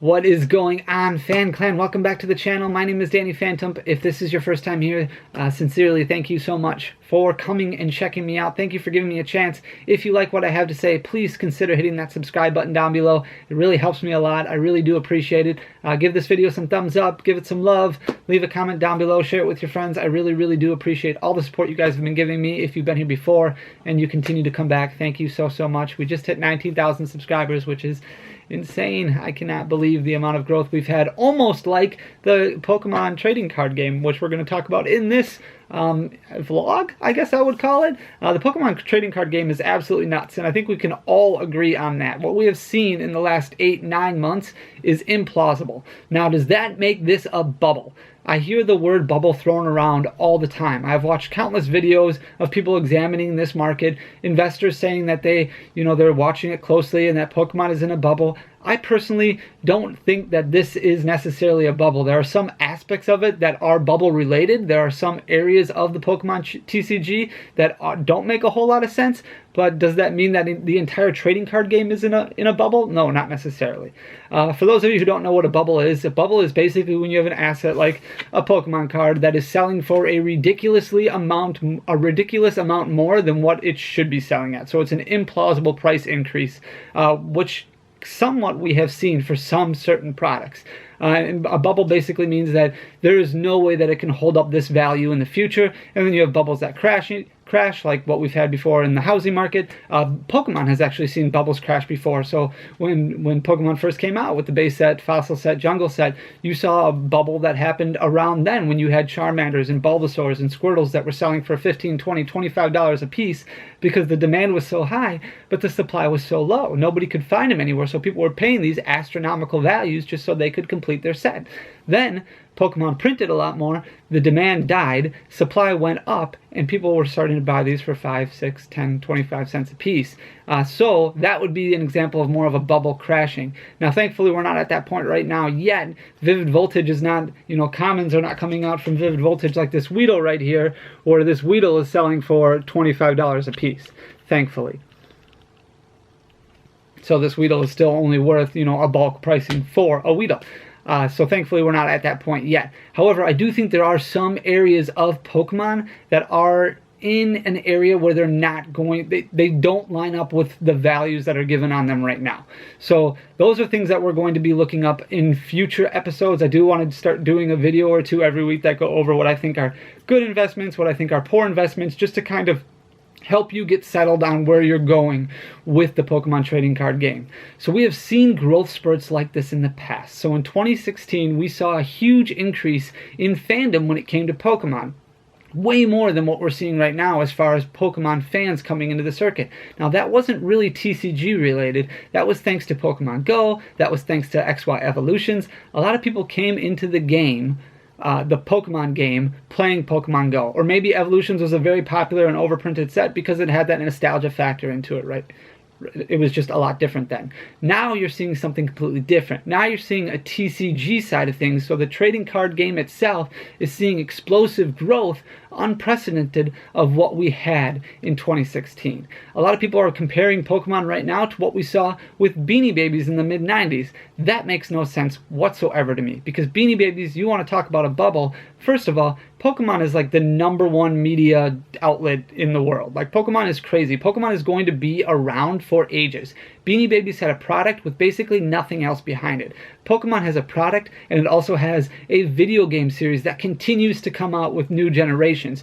What is going on, Fan Clan? Welcome back to the channel. My name is Danny Phantom. If this is your first time here, sincerely thank you so much for coming and checking me out. Thank you for giving me a chance. If you like what I have to say, please consider hitting that subscribe button down below. It really helps me a lot. I really do appreciate it. Give this video some thumbs up, give it some love, leave a comment down below, share it with your friends. I really do appreciate all the support you guys have been giving me. If you've been here before and you continue to come back, thank you so much. We just hit 19,000 subscribers, which is insane. I cannot believe the amount of growth we've had, almost like the Pokemon trading card game, which we're going to talk about in this vlog, I guess I would call it. The Pokemon trading card game is absolutely nuts, and I think we can all agree on that. What we have seen in the last 8-9 months is implausible. Now, does that make this a bubble? I hear the word bubble thrown around all the time. I've watched countless videos of people examining this market, investors saying that they're watching it closely and that Pokemon is in a bubble. I personally don't think that this is necessarily a bubble. There are some aspects of it that are bubble related. There are some areas of the Pokemon TCG that don't make a whole lot of sense, but does that mean that the entire trading card game is in a bubble? No, not necessarily. For those of you who don't know what a bubble is basically when you have an asset like a Pokemon card that is selling for a ridiculous amount more than what it should be selling at. So it's an implausible price increase, which somewhat we have seen for some certain products. And a bubble basically means that there is no way that it can hold up this value in the future, and then you have bubbles that crash like what we've had before in the housing market. Pokemon has actually seen bubbles crash before. So when Pokemon first came out with the base set, fossil set, jungle set, you saw a bubble that happened around then when you had Charmanders and Bulbasaurs and Squirtles that were selling for $15, $20, $25 a piece because the demand was so high, but the supply was so low. Nobody could find them anywhere, so people were paying these astronomical values just so they could complete their set. Then Pokemon printed a lot more, the demand died, supply went up, and people were starting to buy these for 5, 6, 10, 25 cents a piece. So that would be an example of more of a bubble crashing. Now, thankfully, we're not at that point right now yet. Vivid Voltage is not, commons are not coming out from Vivid Voltage like this Weedle right here, or this Weedle is selling for $25 a piece, thankfully. So this Weedle is still only worth, a bulk pricing for a Weedle. So thankfully we're not at that point yet. However, I do think there are some areas of Pokemon that are in an area where they're not going, they don't line up with the values that are given on them right now. So those are things that we're going to be looking up in future episodes. I do want to start doing a video or two every week that go over what I think are good investments, what I think are poor investments, just to kind of help you get settled on where you're going with the Pokemon trading card game. So we have seen growth spurts like this in the past. So in 2016, we saw a huge increase in fandom when it came to Pokemon. Way more than what we're seeing right now as far as Pokemon fans coming into the circuit. Now, that wasn't really TCG related. That was thanks to Pokemon Go. That was thanks to XY Evolutions. A lot of people came into the game, the Pokemon game, playing Pokemon Go. Or maybe Evolutions was a very popular and overprinted set because it had that nostalgia factor into it, right? It was just a lot different then. Now you're seeing something completely different. Now you're seeing a TCG side of things, so the trading card game itself is seeing explosive growth, unprecedented of what we had in 2016. A lot of people are comparing Pokemon right now to what we saw with Beanie Babies in the mid-90s. That makes no sense whatsoever to me, because Beanie Babies, you want to talk about a bubble. First of all, Pokemon is like the #1 media outlet in the world. Like, Pokemon is crazy. Pokemon is going to be around for ages. Beanie Babies had a product with basically nothing else behind it. Pokemon has a product, and it also has a video game series that continues to come out with new generations.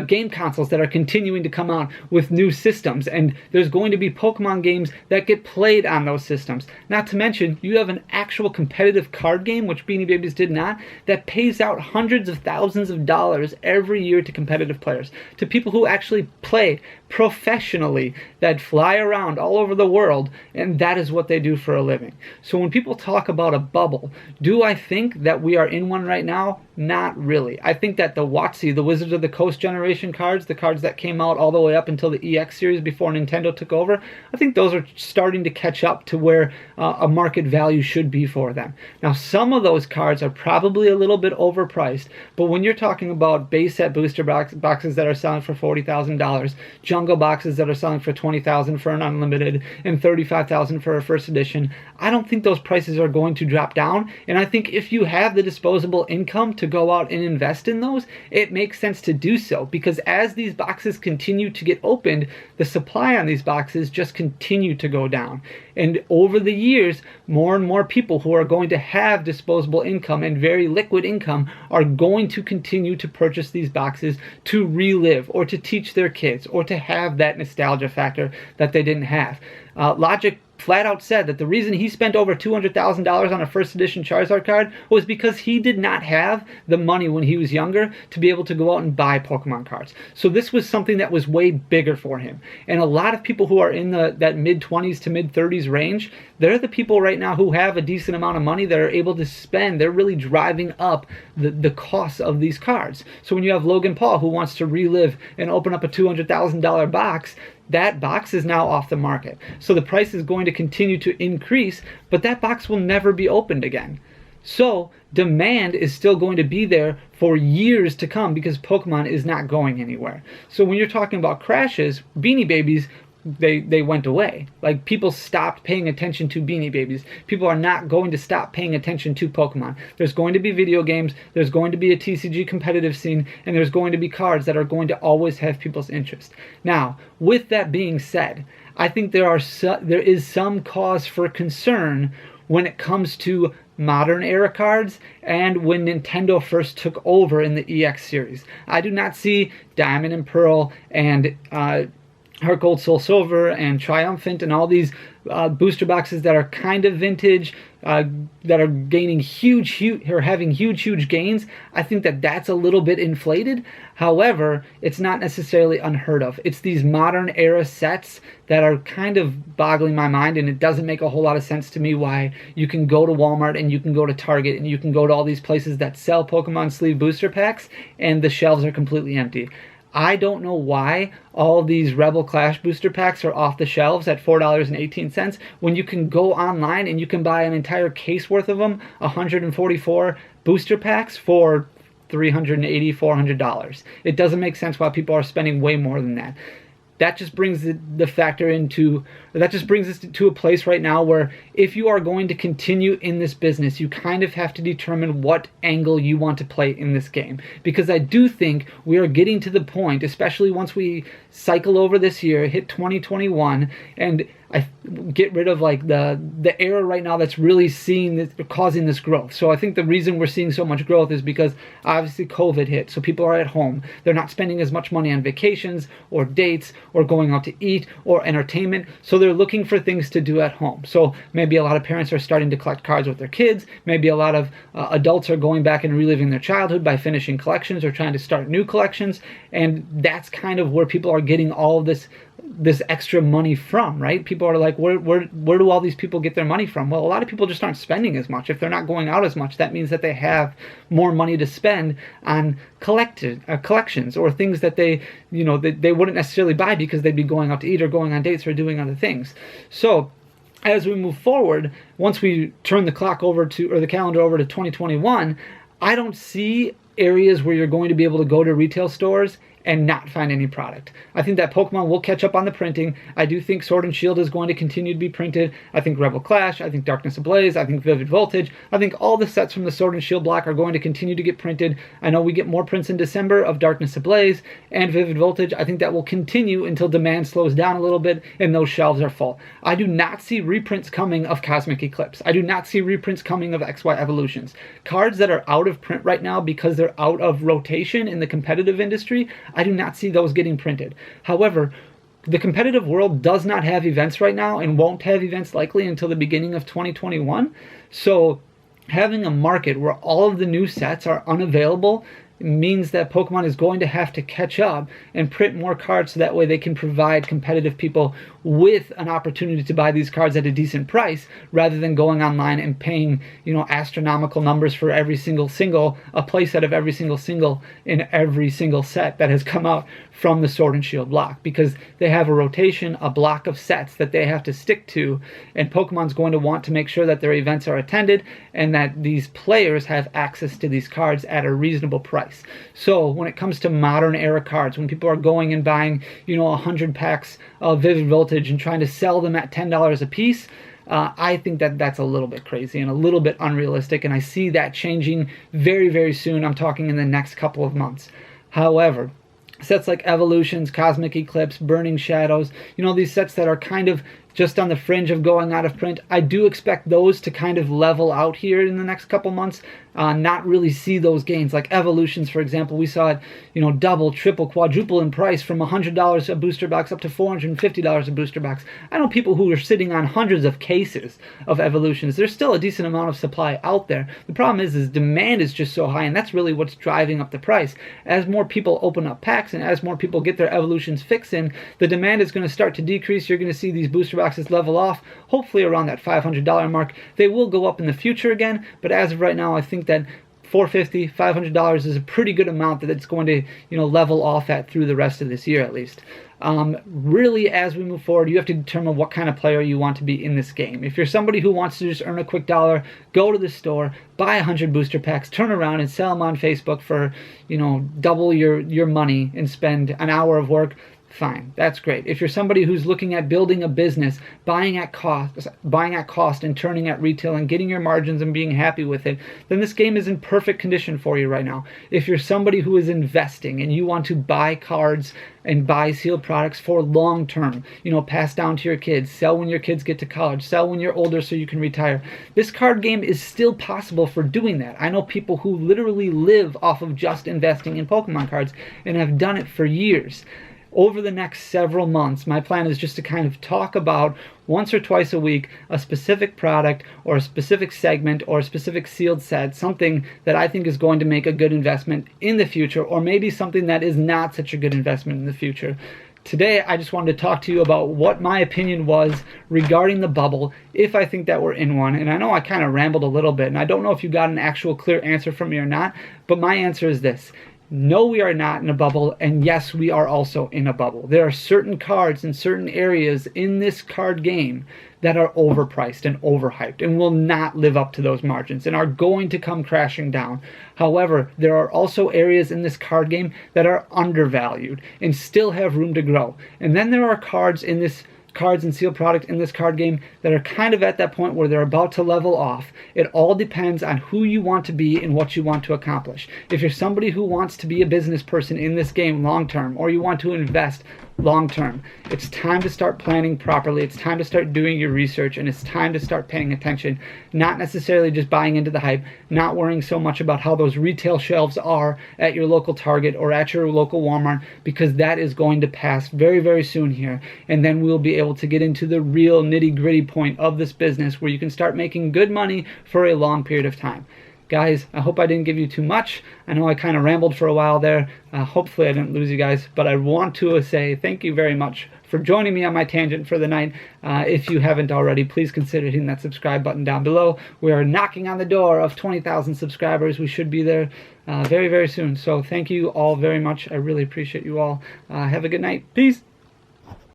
Game consoles that are continuing to come out with new systems, and there's going to be Pokemon games that get played on those systems. Not to mention, you have an actual competitive card game, which Beanie Babies did not, that pays out hundreds of thousands of dollars every year to competitive players, to people who actually play professionally, that fly around all over the world, and that is what they do for a living. So when people talk about a bubble, do I think that we are in one right now? Not really. I think that the WotC, the Wizards of the Coast generation cards, the cards that came out all the way up until the EX series before Nintendo took over, I think those are starting to catch up to where a market value should be for them. Now, some of those cards are probably a little bit overpriced, but when you're talking about base set booster boxes that are selling for $40,000, jungle boxes that are selling for $20,000 for an unlimited and $35,000 for a first edition. I don't think those prices are going to drop down, and I think if you have the disposable income to go out and invest in those, it makes sense to do so, because as these boxes continue to get opened, the supply on these boxes just continue to go down. And over the years, more and more people who are going to have disposable income and very liquid income are going to continue to purchase these boxes to relive or to teach their kids or to have that nostalgia factor that they didn't have. Logic flat out said that the reason he spent over $200,000 on a first edition Charizard card was because he did not have the money when he was younger to be able to go out and buy Pokemon cards. So this was something that was way bigger for him. And a lot of people who are in that mid-20s to mid-30s range, they're the people right now who have a decent amount of money that are able to spend. They're really driving up the cost of these cards. So when you have Logan Paul who wants to relive and open up a $200,000 box, that box is now off the market. So the price is going to continue to increase, but that box will never be opened again. So demand is still going to be there for years to come because Pokemon is not going anywhere. So when you're talking about crashes, Beanie Babies, they went away. Like, people stopped paying attention to Beanie Babies. People are not going to stop paying attention to Pokemon. There's going to be video games, there's going to be a TCG competitive scene, and there's going to be cards that are going to always have people's interest. Now, with that being said, I think there is some cause for concern when it comes to modern era cards and when Nintendo first took over in the EX series. I do not see Diamond and Pearl and Heart Gold Soul Silver and Triumphant and all these booster boxes that are kind of vintage, that are gaining having huge gains. I think that that's a little bit inflated. However, it's not necessarily unheard of. It's these modern era sets that are kind of boggling my mind, and it doesn't make a whole lot of sense to me why you can go to Walmart and you can go to Target and you can go to all these places that sell Pokemon sleeve booster packs and the shelves are completely empty. I don't know why all these Rebel Clash booster packs are off the shelves at $4.18 when you can go online and you can buy an entire case worth of them, 144 booster packs for $380, $400. It doesn't make sense why people are spending way more than that. That just brings us to a place right now where if you are going to continue in this business, you kind of have to determine what angle you want to play in this game. Because I do think we are getting to the point, especially once we cycle over this year, hit 2021, and I get rid of like the era right now that's really causing this growth. So I think the reason we're seeing so much growth is because obviously COVID hit, so people are at home. They're not spending as much money on vacations or dates or going out to eat or entertainment, so they're looking for things to do at home. So maybe a lot of parents are starting to collect cards with their kids. Maybe a lot of adults are going back and reliving their childhood by finishing collections or trying to start new collections, and that's kind of where people are getting all of this extra money from, right? People are like, where do all these people get their money from? Well, a lot of people just aren't spending as much. If they're not going out as much, that means that they have more money to spend on collections or things that they wouldn't necessarily buy because they'd be going out to eat or going on dates or doing other things. So as we move forward, once we turn the calendar over to 2021, I don't see areas where you're going to be able to go to retail stores and not find any product. I think that Pokemon will catch up on the printing. I do think Sword and Shield is going to continue to be printed. I think Rebel Clash, I think Darkness Ablaze, I think Vivid Voltage, I think all the sets from the Sword and Shield block are going to continue to get printed. I know we get more prints in December of Darkness Ablaze and Vivid Voltage. I think that will continue until demand slows down a little bit and those shelves are full. I do not see reprints coming of Cosmic Eclipse. I do not see reprints coming of XY Evolutions. Cards that are out of print right now because they're out of rotation in the competitive industry, I do not see those getting printed. However, the competitive world does not have events right now and won't have events likely until the beginning of 2021. So having a market where all of the new sets are unavailable means that Pokemon is going to have to catch up and print more cards so that way they can provide competitive people with an opportunity to buy these cards at a decent price, rather than going online and paying, you know, astronomical numbers for every single a playset of every single in every single set that has come out from the Sword and Shield block, because they have a rotation, a block of sets that they have to stick to, and Pokemon's going to want to make sure that their events are attended and that these players have access to these cards at a reasonable price. So when it comes to modern era cards, when people are going and buying, you know, 100 packs of Vivid Voltage and trying to sell them at $10 a piece, I think that that's a little bit crazy and a little bit unrealistic, and I see that changing very, very soon. I'm talking in the next couple of months. However, sets like Evolutions, Cosmic Eclipse, Burning Shadows, you know, these sets that are kind of just on the fringe of going out of print, I do expect those to kind of level out here in the next couple months, not really see those gains. Like Evolutions, for example, we saw it, you know, double, triple, quadruple in price from $100 a booster box up to $450 a booster box. I know people who are sitting on hundreds of cases of Evolutions. There's still a decent amount of supply out there. The problem is demand is just so high, and that's really what's driving up the price. As more people open up packs and as more people get their Evolutions fix in, the demand is going to start to decrease. You're going to see these booster boxes level off, hopefully around that $500 mark. They will go up in the future again, but as of right now, I think that $450, $500 is a pretty good amount that it's going to, you know, level off at through the rest of this year at least. Really, as we move forward, you have to determine what kind of player you want to be in this game. If you're somebody who wants to just earn a quick dollar, go to the store, buy 100 booster packs, turn around and sell them on Facebook for, you know, double your money and spend an hour of work, fine, that's great. If you're somebody who's looking at building a business, buying at cost and turning at retail and getting your margins and being happy with it, then this game is in perfect condition for you right now. If you're somebody who is investing and you want to buy cards and buy sealed products for long term, you know, pass down to your kids, sell when your kids get to college, sell when you're older so you can retire, this card game is still possible for doing that. I know people who literally live off of just investing in Pokemon cards and have done it for years. Over the next several months, my plan is just to kind of talk about once or twice a week a specific product or a specific segment or a specific sealed set, something that I think is going to make a good investment in the future, or maybe something that is not such a good investment in the future. Today, I just wanted to talk to you about what my opinion was regarding the bubble, if I think that we're in one. And I know I kind of rambled a little bit, and I don't know if you got an actual clear answer from me or not, but my answer is this. No, we are not in a bubble, and yes, we are also in a bubble. There are certain cards in certain areas in this card game that are overpriced and overhyped and will not live up to those margins and are going to come crashing down. However, there are also areas in this card game that are undervalued and still have room to grow. And then there are cards and sealed product in this card game that are kind of at that point where they're about to level off. It all depends on who you want to be and what you want to accomplish. If you're somebody who wants to be a business person in this game long term, or you want to invest long term, it's time to start planning properly. It's time to start doing your research, and it's time to start paying attention, not necessarily just buying into the hype, not worrying so much about how those retail shelves are at your local Target or at your local Walmart, because that is going to pass very, very soon here, and then we'll be able to get into the real nitty-gritty point of this business where you can start making good money for a long period of time. Guys, I hope I didn't give you too much. I know I kind of rambled for a while there. Hopefully I didn't lose you guys, but I want to say thank you very much for joining me on my tangent for the night. If you haven't already, please consider hitting that subscribe button down below. We are knocking on the door of 20,000 subscribers. We should be there very, very soon. So thank you all very much. I really appreciate you all. Have a good night. Peace.